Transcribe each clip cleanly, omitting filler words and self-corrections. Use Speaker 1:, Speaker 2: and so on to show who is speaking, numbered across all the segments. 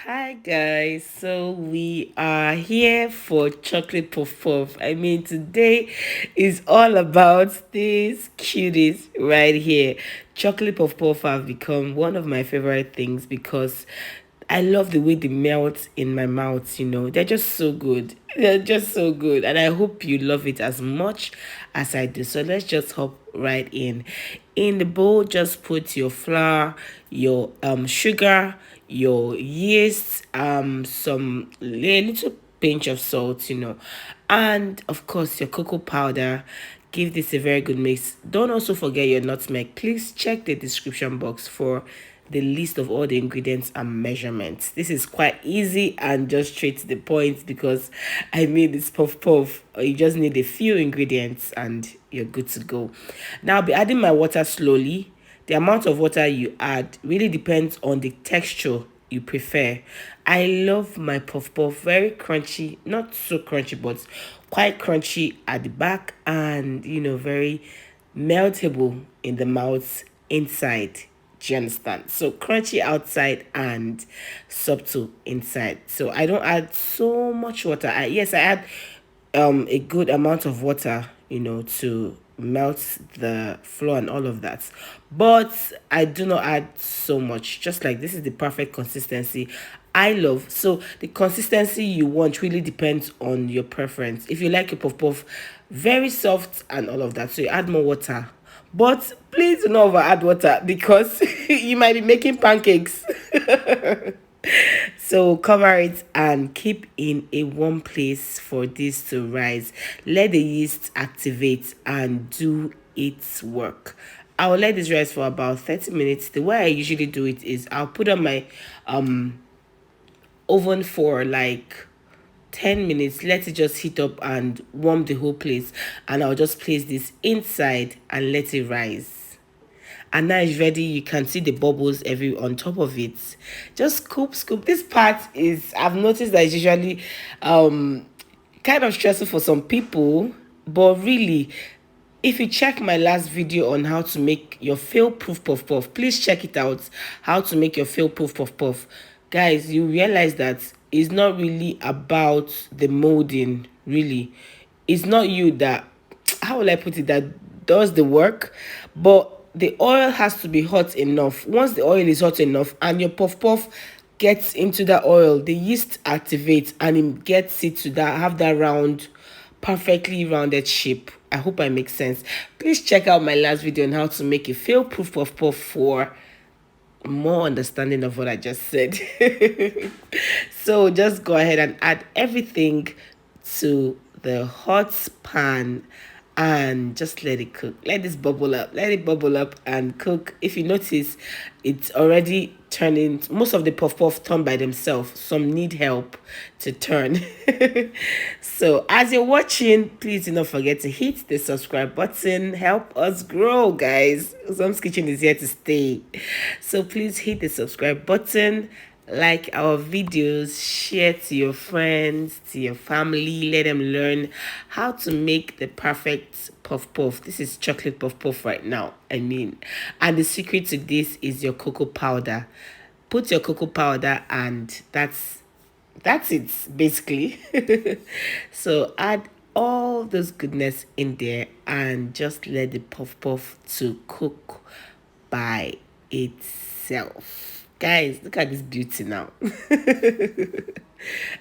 Speaker 1: Hi guys, so we are here for chocolate puff puff. I mean, today is all about these cuties right here. Chocolate puff puff have become one of my favorite things because I love the way they melt in my mouth. They're just so good. They're just so good, and I hope you love it as much as I do. So let's just hop right in. In the bowl, just put your flour, your sugar, your yeast, some a little pinch of salt, and of course your cocoa powder. Give this a very good mix. Don't also forget your nutmeg. Please check the description box for the list of all the ingredients and measurements. This is quite easy and just straight to the point because I made this puff puff. You just need a few ingredients and you're good to go. Now I'll be adding my water slowly. The amount of water you add really depends on the texture you prefer. I love my puff puff very crunchy, not so crunchy, but quite crunchy at the back and very meltable in the mouth inside. Do you understand? So crunchy outside and subtle inside. So I don't add so much water. Yes, I add a good amount of water, to melt the flour and all of that. But I do not add so much. Just like this is the perfect consistency I love. So the consistency you want really depends on your preference. If you like a puff puff very soft and all of that, so you add more water. But please do not over add water because you might be making pancakes. So cover it and keep in a warm place for this to rise. Let the yeast activate and do its work. I'll let this rise for about 30 minutes. The way I usually do it is I'll put on my oven for like 10 minutes, let it just heat up and warm the whole place, and I'll just place this inside and let it rise. And now it's ready. You can see the bubbles every on top of it. Just scoop. This part is, I've noticed that it's usually kind of stressful for some people, but really, if you check my last video on how to make your fail proof puff puff, please check it out. How to make your fail proof puff puff, guys, you realize that it's not really about the molding. Really, it's not you that, how will I put it, that does the work, but the oil has to be hot enough. Once the oil is hot enough and your puff puff gets into that oil, the yeast activates and it gets it to that, have that round, perfectly rounded shape. I hope I make sense. Please check out my last video on how to make a fail proof puff puff for more understanding of what I just said. So just go ahead and add everything to the hot pan and just let it cook. Let this bubble up. Let it bubble up and cook. If you notice, it's already turning. Most of the puff puff turn by themselves. Some need help to turn. So as you're watching, please do not forget to hit the subscribe button. Help us grow, guys. Zom's Kitchen is here to stay. So please hit the subscribe button, like our videos, share to your friends, to your family, let them learn how to make the perfect puff puff. This is chocolate puff puff right now, I mean. And the secret to this is your cocoa powder. Put your cocoa powder and that's it basically. So add all those goodness in there and just let the puff puff to cook by itself. Guys, look at this beauty now.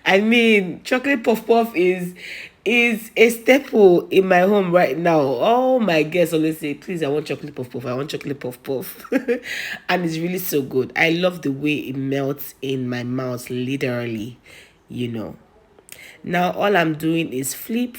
Speaker 1: I mean, chocolate puff puff is a staple in my home right now. All my guests always say, please, I want chocolate puff puff. I want chocolate puff puff. And it's really so good. I love the way it melts in my mouth, literally, you know. Now all I'm doing is flip,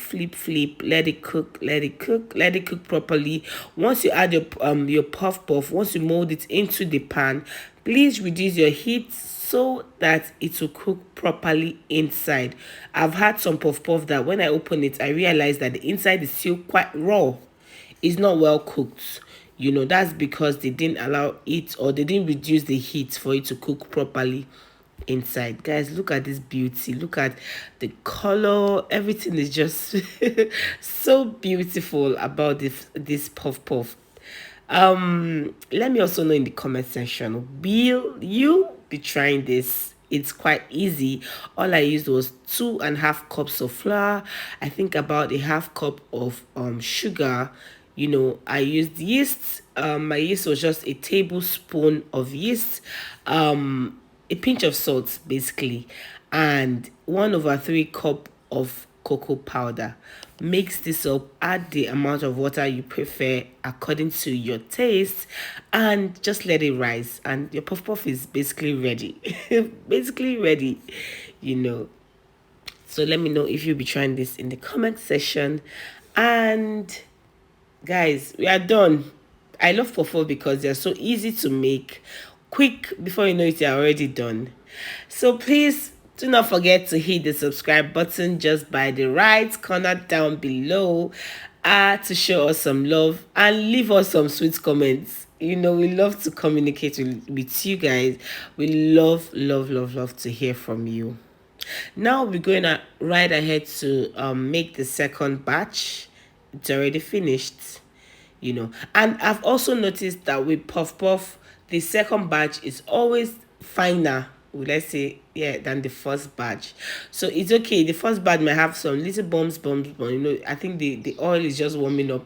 Speaker 1: let it cook, let it cook properly. Once you add your puff puff, once you mold it into the pan, please reduce your heat so that it will cook properly inside. I've had some puff puff that when I open it, I realized that the inside is still quite raw. It's not well cooked. That's because they didn't allow it, or they didn't reduce the heat for it to cook properly inside. Guys, look at this beauty. Look at the color. Everything is just so beautiful about this puff puff. Let me also know in the comment section, will you be trying this it's quite easy. All I used was 2.5 cups of flour. I think about a half cup of sugar. I used yeast. My yeast was just a tablespoon of yeast, a pinch of salt basically, and 1/3 cup of cocoa powder. Mix this up, add the amount of water you prefer according to your taste, and just let it rise. And your puff puff is basically ready. Basically ready, you know. So let me know if you'll be trying this in the comment section. And guys, we are done. I love puff puff because they're so easy to make. Quick, before you know it, you're already done. So please do not forget to hit the subscribe button just by the right corner down below, to show us some love and leave us some sweet comments. We love to communicate with you guys. We love, love, love, love to hear from you. Now we're going to right ahead to make the second batch. It's already finished. And I've also noticed that with puff puff, the second batch is always finer, would I say, yeah, than the first batch. So it's okay. The first batch might have some little bumps, but I think the oil is just warming up.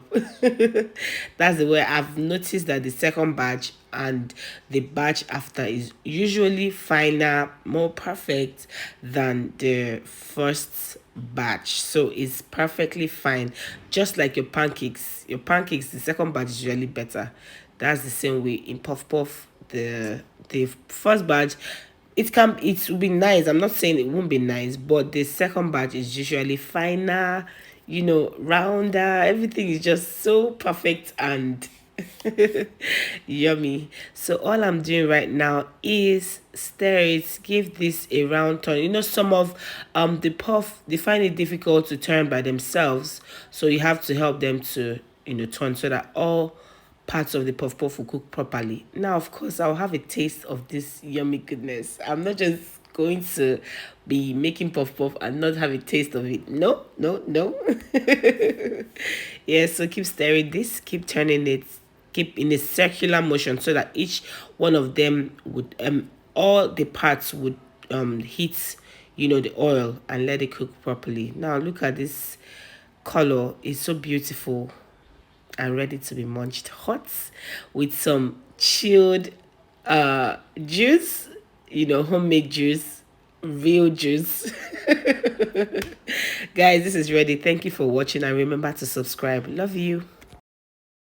Speaker 1: That's the way I've noticed that the second batch and the batch after is usually finer, more perfect than the first batch. So it's perfectly fine, just like your pancakes. The second batch is usually better. That's the same way in puff puff. The first batch, it will be nice. I'm not saying it won't be nice, but the second batch is usually finer, rounder. Everything is just so perfect and yummy. So all I'm doing right now is stir it, give this a round turn. Some of the puff, they find it difficult to turn by themselves, so you have to help them to turn, so that all parts of the puff puff will cook properly. Now, of course, I'll have a taste of this yummy goodness. I'm not just going to be making puff puff and not have a taste of it. No, no, no. Yeah, so keep stirring this, keep turning it, keep in a circular motion, so that each one of them would all the parts would heat the oil and let it cook properly. Now look at this color. It's so beautiful and ready to be munched hot with some chilled juice, homemade juice, real juice. Guys, this is ready. Thank you for watching, and remember to subscribe. Love you.